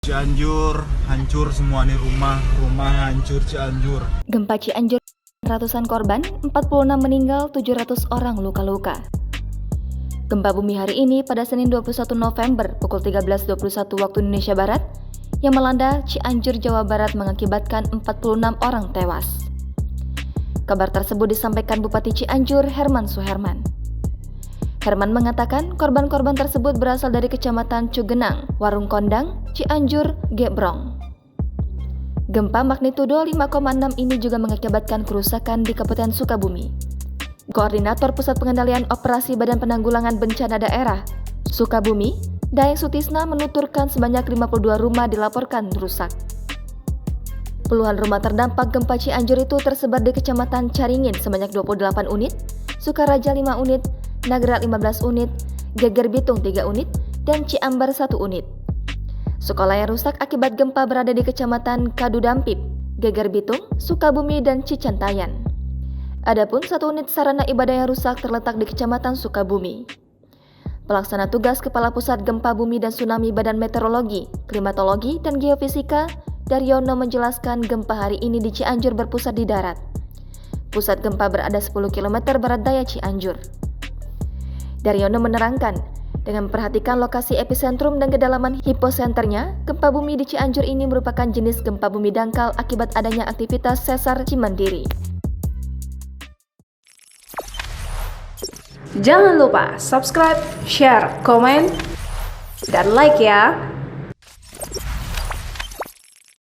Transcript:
Cianjur hancur semua nih, rumah hancur Cianjur. Gempa Cianjur, ratusan korban, 46 meninggal, 700 orang luka-luka. Gempa bumi hari ini pada Senin 21 November pukul 13.21 waktu Indonesia Barat yang melanda Cianjur, Jawa Barat mengakibatkan 46 orang tewas. Kabar tersebut disampaikan Bupati Cianjur, Herman Suherman. Herman mengatakan korban-korban tersebut berasal dari Kecamatan Cugenang, Warung Kondang, Cianjur, Gebrong. Gempa magnitudo 5,6 ini juga mengakibatkan kerusakan di Kabupaten Sukabumi. Koordinator Pusat Pengendalian Operasi Badan Penanggulangan Bencana Daerah Sukabumi, Daeng Sutisna menuturkan sebanyak 52 rumah dilaporkan rusak. Puluhan rumah terdampak gempa Cianjur itu tersebar di Kecamatan Caringin sebanyak 28 unit, Sukaraja 5 unit, Nagrak 15 unit, Geger Bitung 3 unit, dan Ciambar 1 unit. Sekolah yang rusak akibat gempa berada di Kecamatan Kadudampip, Geger Bitung, Sukabumi, dan Cicantayan. Adapun 1 unit sarana ibadah yang rusak terletak di Kecamatan Sukabumi. Pelaksana tugas Kepala Pusat Gempa Bumi dan Tsunami Badan Meteorologi, Klimatologi, dan Geofisika, Daryono menjelaskan gempa hari ini di Cianjur berpusat di darat. Pusat gempa berada 10 km barat daya Cianjur. Daryono menerangkan, dengan memperhatikan lokasi epicentrum dan kedalaman hiposenternya, gempa bumi di Cianjur ini merupakan jenis gempa bumi dangkal akibat adanya aktivitas sesar Cimandiri. Jangan lupa subscribe, share, komen, dan like ya!